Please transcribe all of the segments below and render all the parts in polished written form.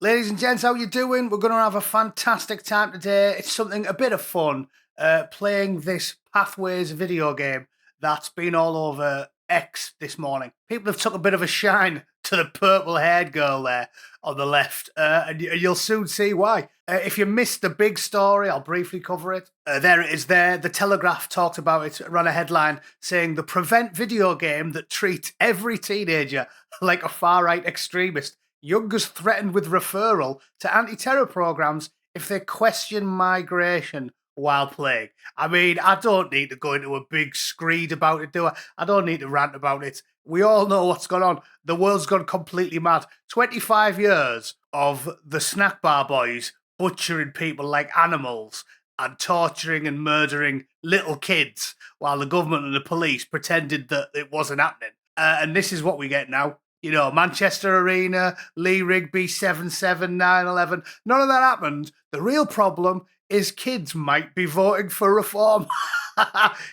Ladies and gents, how you doing? We're going to have a fantastic time today. It's something a bit of fun, playing this Pathways video game that's been all over X this morning. People have took a bit of a shine to the purple-haired girl there on the left, and you'll soon see why. If you missed the big story, I'll briefly cover it. There it is there. The Telegraph talked about it, ran a headline saying the Prevent video game that treats every teenager like a far-right extremist. Youngers threatened with referral to anti-terror programs if they question migration while playing. I mean, I don't need to go into a big screed about it, do I? I don't need to rant about it. We all know what's gone on. The world's gone completely mad. 25 years of the snack bar boys butchering people like animals and torturing and murdering little kids while the government and the police pretended that it wasn't happening. And this is what we get now. You know, Manchester Arena, Lee Rigby, 7/7, 9/11. None of that happened. The real problem is kids might be voting for reform.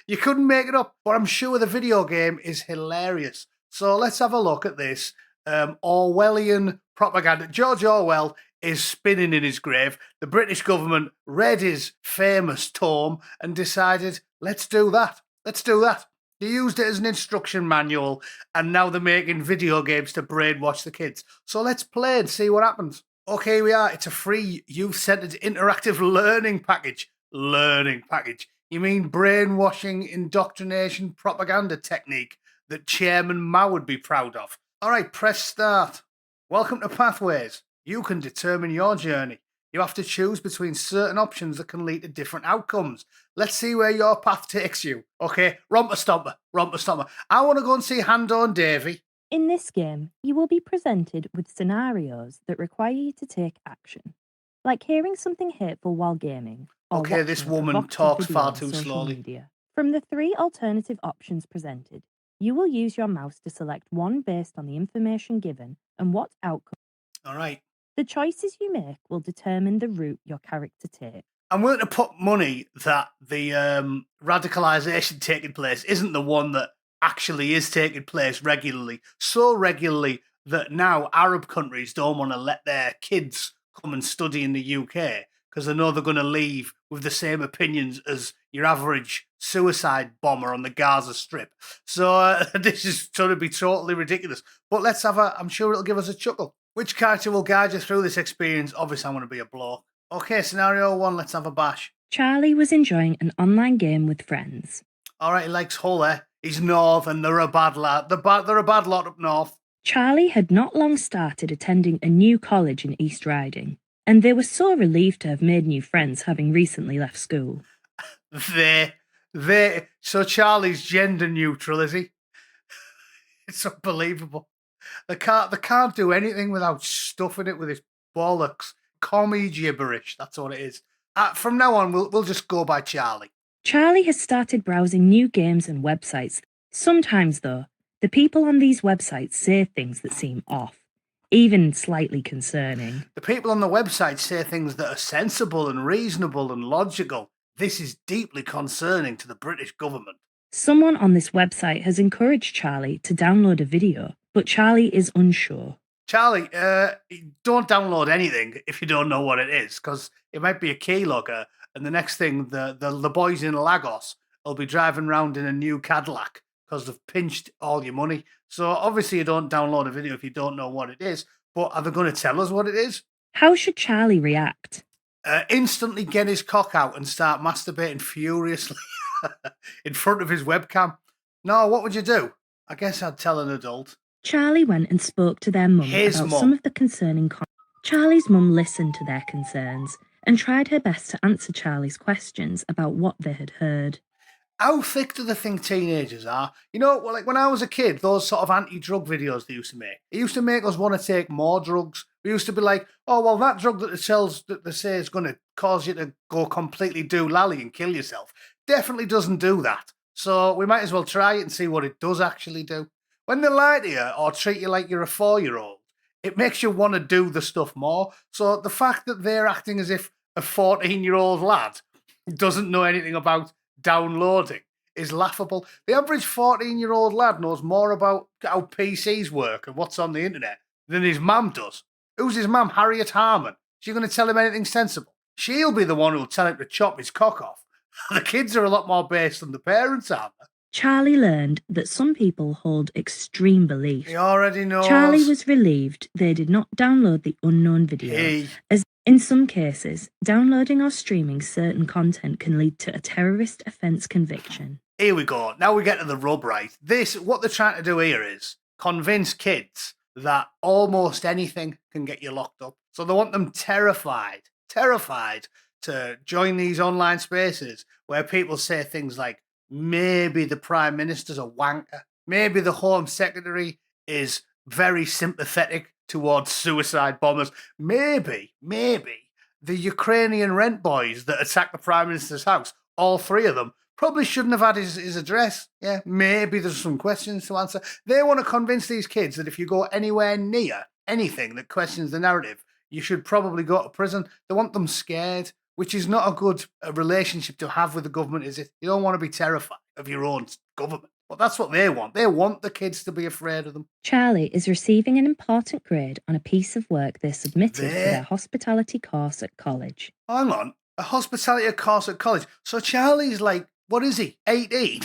You couldn't make it up, but I'm sure the video game is hilarious. So let's have a look at this Orwellian propaganda. George Orwell is spinning in his grave. The British government read his famous tome and decided, let's do that. Let's do that. They used it as an instruction manual, and now they're making video games to brainwash the kids. So let's play and see what happens. Okay, here we are. It's a free youth-centered interactive learning package. Learning package. You mean brainwashing, indoctrination, propaganda technique that Chairman Mao would be proud of. All right, press start. Welcome to Pathways. You can determine your journey. You have to choose between certain options that can lead to different outcomes. Let's see where your path takes you. Okay, romper stomper, romper stomper. I want to go and see Hando and Davy. In this game, you will be presented with scenarios that require you to take action, like hearing something hateful while gaming. Or Okay, this watching a woman provocative talks video far on too social slowly. media. From the 3 alternative options presented, you will use your mouse to select one based on the information given and what outcome. All right. The choices you make will determine the route your character takes. I'm willing to put money that the radicalization taking place isn't the one that actually is taking place regularly. So regularly that now Arab countries don't want to let their kids come and study in the UK because they know they're going to leave with the same opinions as your average suicide bomber on the Gaza Strip. So this is going to be totally ridiculous. But let's have I'm sure it'll give us a chuckle. Which character will guide you through this experience? Obviously, I'm going to be a bloke. Okay, scenario 1, let's have a bash. Charlie was enjoying an online game with friends. All right, he likes Hull, eh? He's north and they're a bad lad. They're a bad lot up north. Charlie had not long started attending a new college in East Riding, and they were so relieved to have made new friends having recently left school. So Charlie's gender neutral, is he? It's unbelievable. They can't do anything without stuffing it with his bollocks. Commie gibberish, that's what it is. From now on, we'll just go by Charlie. Charlie has started browsing new games and websites. Sometimes, though, the people on these websites say things that seem off, even slightly concerning. The people on the website say things that are sensible and reasonable and logical. This is deeply concerning to the British government. Someone on this website has encouraged Charlie to download a video, but Charlie is unsure. Charlie, don't download anything if you don't know what it is, because it might be a keylogger, and the next thing, the boys in Lagos will be driving around in a new Cadillac because they've pinched all your money. So obviously you don't download a video if you don't know what it is, but are they going to tell us what it is? How should Charlie react? Instantly get his cock out and start masturbating furiously in front of his webcam. No, what would you do? I guess I'd tell an adult. Charlie went and spoke to their mum about some of the concerning Charlie's mum listened to their concerns and tried her best to answer Charlie's questions about what they had heard. How thick do they think teenagers are? You know, like when I was a kid, those sort of anti-drug videos they used to make, it used to make us want to take more drugs. We used to be like, oh, well, that drug that they say is going to cause you to go completely doolally and kill yourself definitely doesn't do that. So we might as well try it and see what it does actually do. When they lie to you or treat you like you're a 4-year-old, it makes you want to do the stuff more. So the fact that they're acting as if a 14-year-old lad doesn't know anything about downloading is laughable. The average 14-year-old lad knows more about how PCs work and what's on the internet than his mum does. Who's his mum, Harriet Harman? She going to tell him anything sensible? She'll be the one who'll tell him to chop his cock off. The kids are a lot more based than the parents, aren't they? Charlie learned that some people hold extreme beliefs. He already knows. Charlie was relieved they did not download the unknown video, as in some cases, downloading or streaming certain content can lead to a terrorist offence conviction. Here we go. Now we get to the rub, right? What they're trying to do here is convince kids that almost anything can get you locked up. So they want them terrified to join these online spaces where people say things like, maybe the Prime Minister's a wanker. Maybe the Home Secretary is very sympathetic towards suicide bombers. Maybe the Ukrainian rent boys that attacked the Prime Minister's house, all three of them, probably shouldn't have had his address. Yeah, maybe there's some questions to answer. They want to convince these kids that if you go anywhere near anything that questions the narrative, you should probably go to prison. They want them scared, which is not a good relationship to have with the government, is it? You don't want to be terrified of your own government. But that's what they want. They want the kids to be afraid of them. Charlie is receiving an important grade on a piece of work they submitted for their hospitality course at college. Hang on. A hospitality course at college. So Charlie's like, what is he, 18?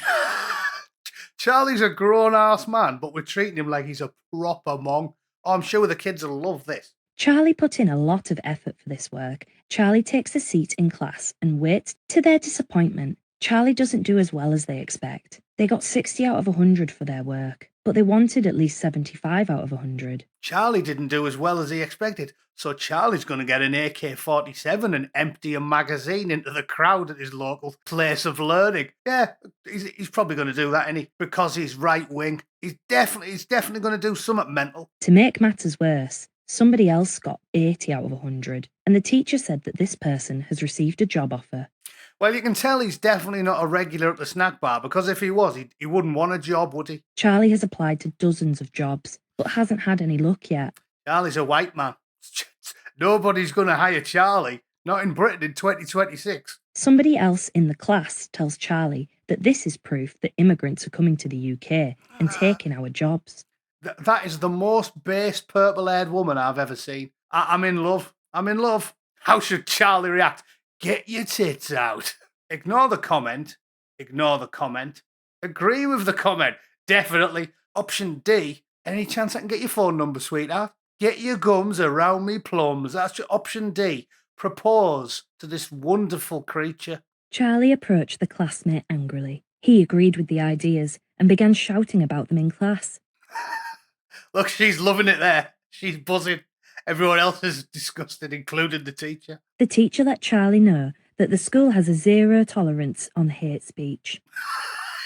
Charlie's a grown-ass man, but we're treating him like he's a proper monk. Oh, I'm sure the kids will love this. Charlie put in a lot of effort for this work. Charlie takes a seat in class and waits. To their disappointment, Charlie doesn't do as well as they expect. They got 60 out of 100 for their work, but they wanted at least 75 out of 100. Charlie didn't do as well as he expected, so Charlie's going to get an AK-47 and empty a magazine into the crowd at his local place of learning. Yeah, he's probably going to do that, isn't he? Because he's right-wing. He's definitely going to do something mental. To make matters worse, somebody else got 80 out of 100, and the teacher said that this person has received a job offer. Well, you can tell he's definitely not a regular at the snack bar, because if he was, he wouldn't want a job, would he? Charlie has applied to dozens of jobs, but hasn't had any luck yet. Charlie's a white man. Nobody's going to hire Charlie, not in Britain in 2026. Somebody else in the class tells Charlie that this is proof that immigrants are coming to the UK and taking our jobs. That is the most base purple-haired woman I've ever seen. I'm in love. How should Charlie react? Get your tits out. Ignore the comment. Agree with the comment. Definitely. Option D. Any chance I can get your phone number, sweetheart? Get your gums around me plums. That's your option D. Propose to this wonderful creature. Charlie approached the classmate angrily. He agreed with the ideas and began shouting about them in class. Look, she's loving it there. She's buzzing. Everyone else is disgusted, including the teacher. The teacher let Charlie know that the school has a zero tolerance on hate speech.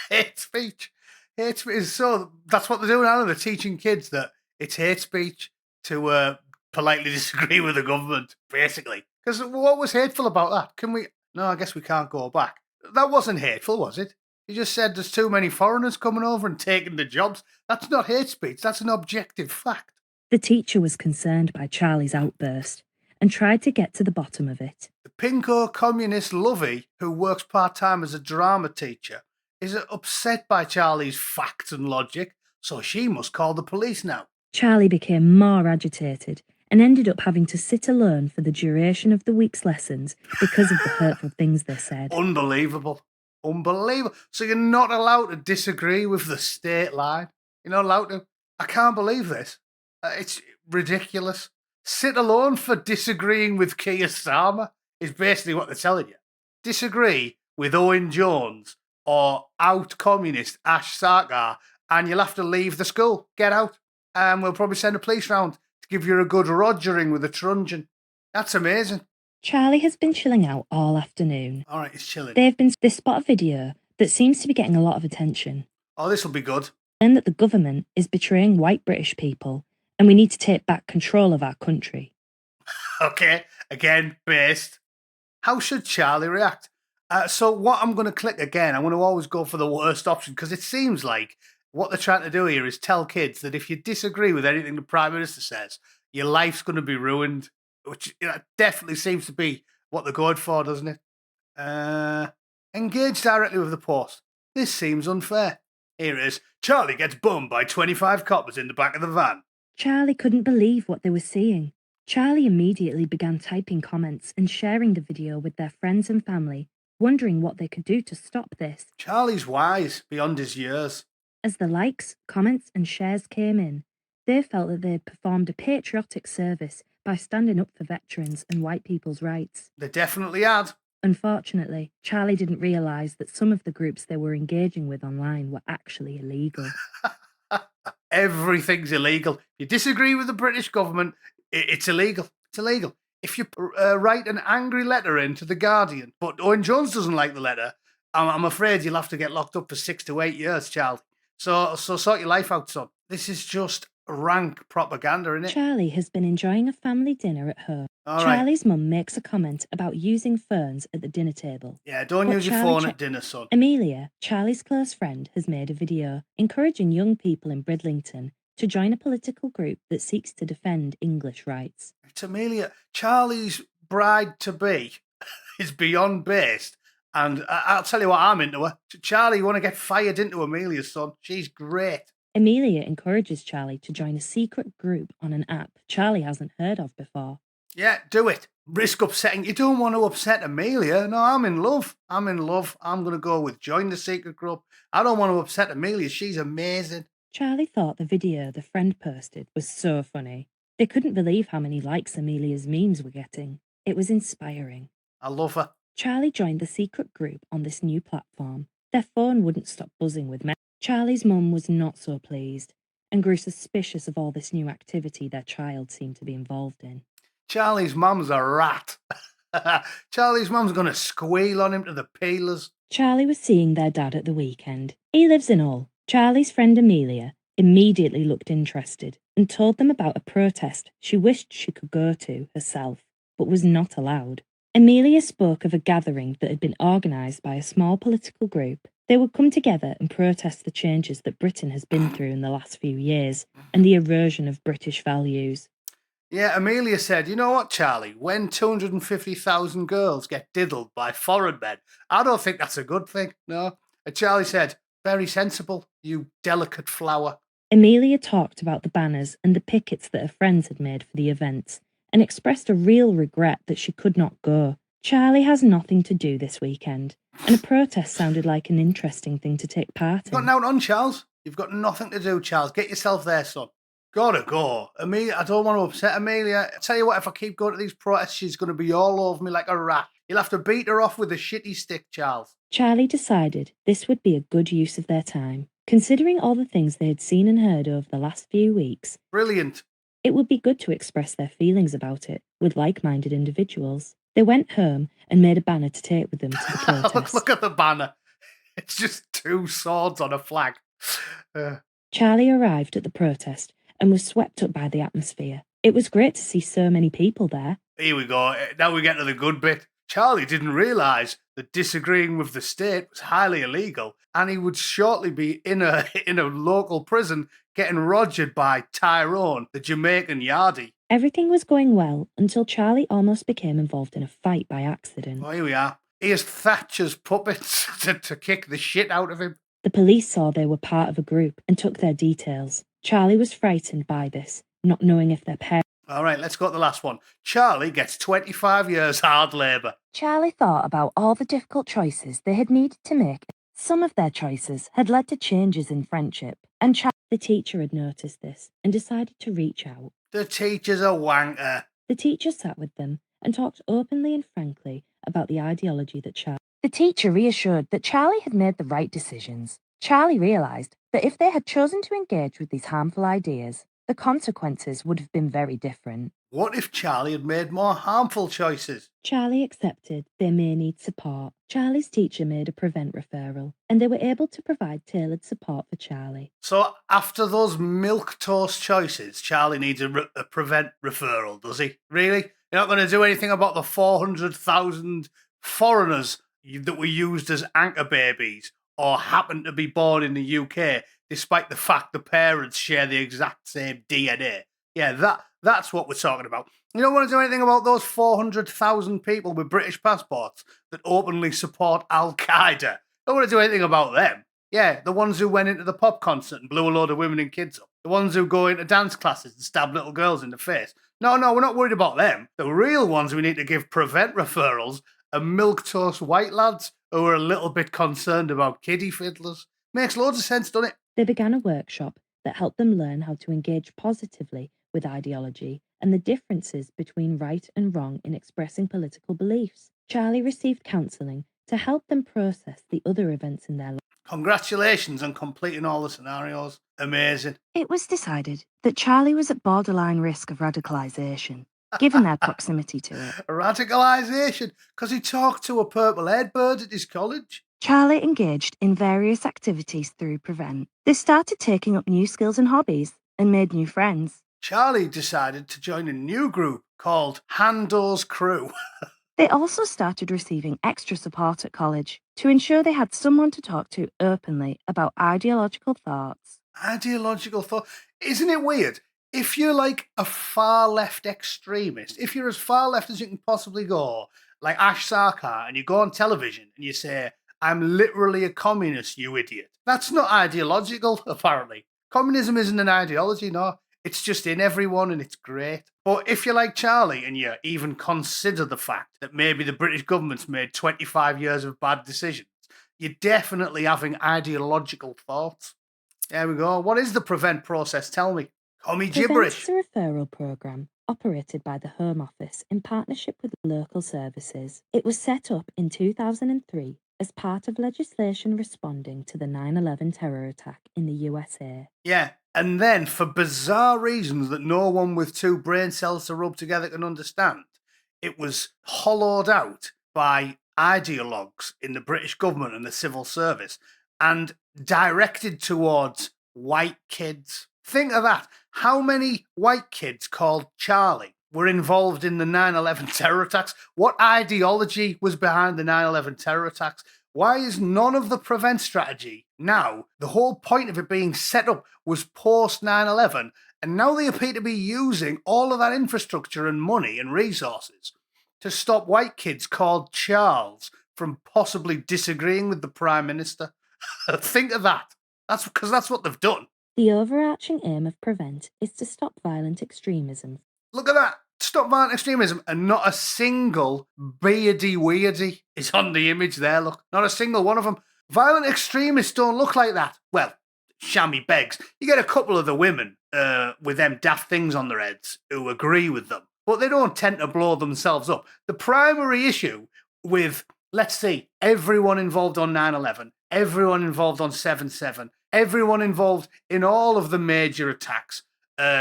Hate speech? Hate speech. So that's what they're doing, aren't they? They're teaching kids that it's hate speech to politely disagree with the government, basically. Because what was hateful about that? No, I guess we can't go back. That wasn't hateful, was it? You just said there's too many foreigners coming over and taking the jobs. That's not hate speech. That's an objective fact. The teacher was concerned by Charlie's outburst and tried to get to the bottom of it. The pinko communist Lovey, who works part-time as a drama teacher, is upset by Charlie's facts and logic, so she must call the police now. Charlie became more agitated and ended up having to sit alone for the duration of the week's lessons because of the hurtful things they said. Unbelievable. So you're not allowed to disagree with the state line? You're not allowed to? I can't believe this. It's ridiculous. Sit alone for disagreeing with Keir Starmer is basically what they're telling you. Disagree with Owen Jones or out communist Ash Sarkar and you'll have to leave the school. Get out. And we'll probably send a police round to give you a good rogering with a truncheon. That's amazing. Charlie has been chilling out all afternoon. All right, he's chilling. They spot a video that seems to be getting a lot of attention. Oh, this will be good. And that the government is betraying white British people and we need to take back control of our country. Okay, again, based. How should Charlie react? So what I'm going to click again, I'm going to always go for the worst option because it seems like what they're trying to do here is tell kids that if you disagree with anything the Prime Minister says, your life's going to be ruined, which definitely seems to be what they're going for, doesn't it? Engage directly with the post. This seems unfair. Here it is. Charlie gets bummed by 25 coppers in the back of the van. Charlie couldn't believe what they were seeing. Charlie immediately began typing comments and sharing the video with their friends and family, wondering what they could do to stop this. Charlie's wise beyond his years. As the likes, comments, and shares came in, they felt that they had performed a patriotic service by standing up for veterans and white people's rights. They definitely had. Unfortunately, Charlie didn't realise that some of the groups they were engaging with online were actually illegal. Everything's illegal. If you disagree with the British government, it's illegal. It's illegal. If you write an angry letter in to The Guardian, but Owen Jones doesn't like the letter, I'm afraid you'll have to get locked up for 6 to 8 years, child. So sort your life out, son. This is just rank propaganda, isn't it? Charlie has been enjoying a family dinner at home. All right. Charlie's mum makes a comment about using phones at the dinner table. Yeah, don't But use your Charlie phone at dinner, son. Amelia, Charlie's close friend, has made a video encouraging young people in Bridlington to join a political group that seeks to defend English rights. It's Amelia. Charlie's bride-to-be is beyond based. And I'll tell you what, I'm into her. Charlie, you want to get fired into Amelia's, son? She's great. Amelia encourages Charlie to join a secret group on an app Charlie hasn't heard of before. Yeah, do it. Risk upsetting. You don't want to upset Amelia. No, I'm in love. I'm going to go with join the secret group. I don't want to upset Amelia. She's amazing. Charlie thought the video the friend posted was so funny. They couldn't believe how many likes Amelia's memes were getting. It was inspiring. I love her. Charlie joined the secret group on this new platform. Their phone wouldn't stop buzzing with messages. Charlie's mum was not so pleased and grew suspicious of all this new activity their child seemed to be involved in. Charlie's mum's a rat. Charlie's mum's going to squeal on him to the peelers. Charlie was seeing their dad at the weekend. He lives in Hull. Charlie's friend Amelia immediately looked interested and told them about a protest she wished she could go to herself, but was not allowed. Amelia spoke of a gathering that had been organised by a small political group. They would come together and protest the changes that Britain has been through in the last few years and the erosion of British values. Yeah, Amelia said, you know what, Charlie? When 250,000 girls get diddled by foreign men, I don't think that's a good thing, no. And Charlie said, very sensible, you delicate flower. Amelia talked about the banners and the pickets that her friends had made for the events and expressed a real regret that she could not go. Charlie has nothing to do this weekend, and a protest sounded like an interesting thing to take part in. Got out on, Charles. You've got nothing to do, Charles. Get yourself there, son. Gotta go. Amelia, I don't want to upset Amelia. I tell you what, if I keep going to these protests, she's going to be all over me like a rat. You'll have to beat her off with a shitty stick, Charles. Charlie decided this would be a good use of their time. Considering all the things they had seen and heard over the last few weeks, Brilliant. It would be good to express their feelings about it with like-minded individuals. They went home and made a banner to take with them to the protest. Look at the banner. It's just two swords on a flag. Charlie arrived at the protest and was swept up by the atmosphere. It was great to see so many people there. Here we go. Now we get to the good bit. Charlie didn't realise that disagreeing with the state was highly illegal, and he would shortly be in a local prison getting rogered by Tyrone, the Jamaican yardie. Everything was going well until Charlie almost became involved in a fight by accident. Oh, here we are. Here's Thatcher's puppets to kick the shit out of him. The police saw they were part of a group and took their details. Charlie was frightened by this, not knowing if their parents... All right, let's go to the last one. Charlie gets 25 years hard labour. Charlie thought about all the difficult choices they had needed to make. Some of their choices had led to changes in friendship, and the teacher had noticed this and decided to reach out. The teacher's a wanker. The teacher sat with them and talked openly and frankly about the ideology that Charlie... The teacher reassured that Charlie had made the right decisions. Charlie realised that if they had chosen to engage with these harmful ideas, the consequences would have been very different. What if Charlie had made more harmful choices? Charlie accepted they may need support. Charlie's teacher made a prevent referral, and they were able to provide tailored support for Charlie. So after those milquetoast choices, Charlie needs a prevent referral, does he? Really? You're not going to do anything about the 400,000 foreigners that were used as anchor babies or happen to be born in the UK, despite the fact the parents share the exact same DNA? Yeah, that's what we're talking about. You don't want to do anything about those 400,000 people with British passports that openly support Al-Qaeda. Don't want to do anything about them. Yeah, the ones who went into the pop concert and blew a load of women and kids up. The ones who go into dance classes and stab little girls in the face. No, we're not worried about them. The real ones we need to give prevent referrals are milquetoast white lads who are a little bit concerned about kiddie fiddlers. Makes loads of sense, doesn't it? They began a workshop that helped them learn how to engage positively with ideology and the differences between right and wrong in expressing political beliefs. Charlie received counselling to help them process the other events in their life. Congratulations on completing all the scenarios. Amazing. It was decided that Charlie was at borderline risk of radicalisation, given their proximity to it. Radicalization, because he talked to a purple-haired bird at his college. Charlie engaged in various activities through Prevent. They started taking up new skills and hobbies and made new friends. Charlie decided to join a new group called Hando's Crew. They also started receiving extra support at college to ensure they had someone to talk to openly about ideological thoughts. Ideological thought. Isn't it weird? If you're like a far left extremist, if you're as far left as you can possibly go, like Ash Sarkar, and you go on television and you say, I'm literally a communist, you idiot. That's not ideological, apparently. Communism isn't an ideology, no. It's just in everyone and it's great. But if you're like Charlie and you even consider the fact that maybe the British government's made 25 years of bad decisions, you're definitely having ideological thoughts. There we go. What is the Prevent process? Tell me. Call me Prevent gibberish. is a referral programme operated by the Home Office in partnership with local services. It was set up in 2003 as part of legislation responding to the 9/11 terror attack in the USA. Yeah. And then, for bizarre reasons that no one with two brain cells to rub together can understand, it was hollowed out by ideologues in the British government and the civil service and directed towards white kids. Think of that. How many white kids called Charlie were involved in the 9/11 terror attacks? What ideology was behind the 9/11 terror attacks? Why is none of the Prevent strategy now? The whole point of it being set up was post 9/11, and now they appear to be using all of that infrastructure and money and resources to stop white kids called Charles from possibly disagreeing with the Prime Minister. Think of that. That's because that's what they've done. The overarching aim of Prevent is to stop violent extremism. Look at that. Stop violent extremism, and not a single beardy weirdy is on the image there. Look, not a single one of them. Violent extremists don't look like that. Well, Shammy begs. You get a couple of the women with them daft things on their heads who agree with them, but they don't tend to blow themselves up. The primary issue with, let's see, everyone involved on 9/11, everyone involved on 7/7, everyone involved in all of the major attacks,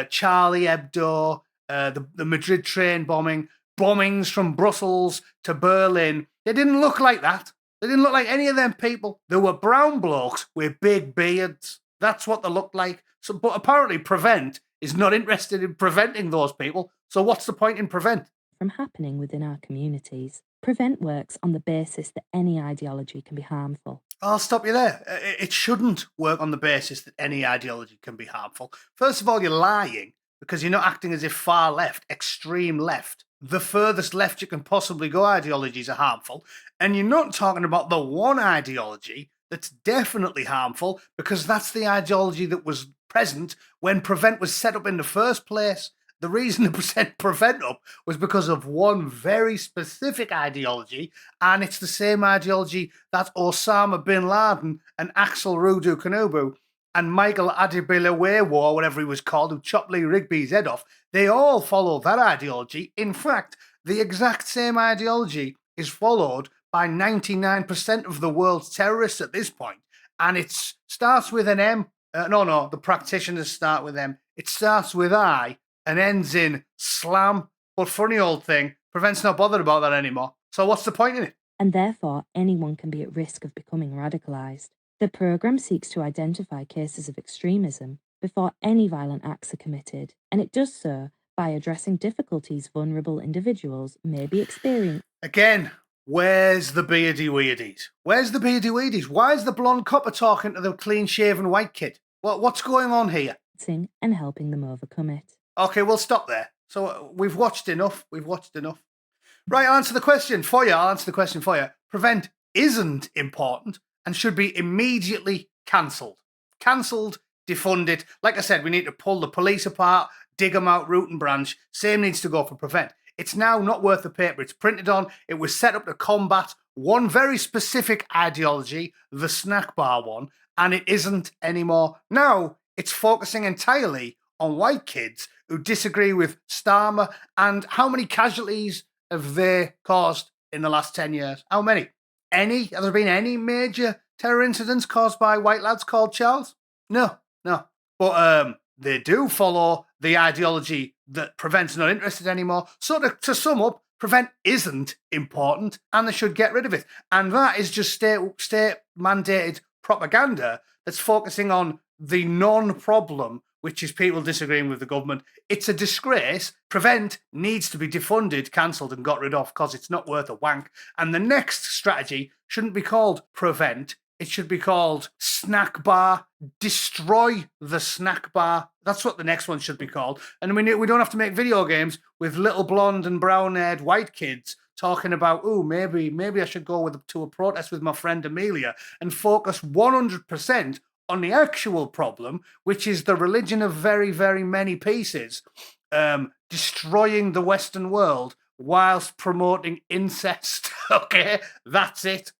Charlie Hebdo, the Madrid train bombings from Brussels to Berlin. They didn't look like that. They didn't look like any of them people. They were brown blokes with big beards. That's what they looked like. So, but apparently Prevent is not interested in preventing those people. So what's the point in Prevent? From happening within our communities. Prevent works on the basis that any ideology can be harmful. I'll stop you there. It shouldn't work on the basis that any ideology can be harmful. First of all, you're lying because you're not acting as if far left, extreme left, the furthest left you can possibly go ideologies are harmful. And you're not talking about the one ideology that's definitely harmful because that's the ideology that was present when Prevent was set up in the first place. The reason to set Prevent up was because of one very specific ideology, and it's the same ideology that Osama bin Laden and Axel Rudu Kanubu and Michael Adebelewewo, or whatever he was called, who chopped Lee Rigby's head off, they all follow that ideology. In fact, the exact same ideology is followed by 99% of the world's terrorists at this point, and it starts with an M. No, the practitioners start with M. It starts with I and ends in slam. But funny old thing, Prevent's not bothered about that anymore. So what's the point in it? And therefore, anyone can be at risk of becoming radicalised. The programme seeks to identify cases of extremism before any violent acts are committed, and it does so by addressing difficulties vulnerable individuals may be experiencing. Again, where's the beardy weirdies? Where's the beardy weirdies? Why is the blonde copper talking to the clean-shaven white kid? What's going on here? And helping them overcome it. Okay, we'll stop there. So we've watched enough. Right, I'll answer the question for you. Prevent isn't important and should be immediately cancelled. Cancelled, defunded. Like I said, we need to pull the police apart, dig them out root and branch. Same needs to go for prevent. It's now not worth the paper it's printed on. It was set up to combat one very specific ideology, the snack bar one, and it isn't anymore. Now it's focusing entirely on white kids who disagree with Starmer. And how many casualties have they caused in the last 10 years? How many? Any? Have there been any major terror incidents caused by white lads called Charles? No. But they do follow the ideology that Prevent's not interested anymore. So to sum up, Prevent isn't important and they should get rid of it. And that is just state mandated propaganda that's focusing on the non-problem, which is people disagreeing with the government. It's a disgrace. Prevent needs to be defunded, cancelled and got rid of because it's not worth a wank. And the next strategy shouldn't be called Prevent. It should be called Snack Bar. Destroy the snack bar. That's what the next one should be called. And we don't have to make video games with little blonde and brown-haired white kids talking about, oh, maybe I should go to a protest with my friend Amelia and focus 100% on the actual problem, which is the religion of very, very many pieces, destroying the Western world whilst promoting incest. Okay, that's it.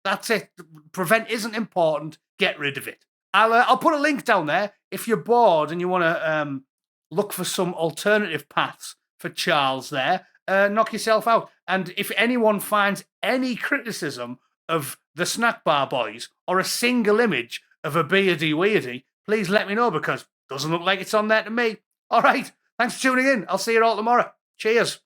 Prevent isn't important. Get rid of it. I'll put a link down there if you're bored and you want to look for some alternative paths for Charles there. Knock yourself out. And if anyone finds any criticism of the Snack Bar Boys or a single image of a beardy weirdy, please let me know because it doesn't look like it's on there to me. All right, thanks for tuning in. I'll see you all tomorrow. Cheers.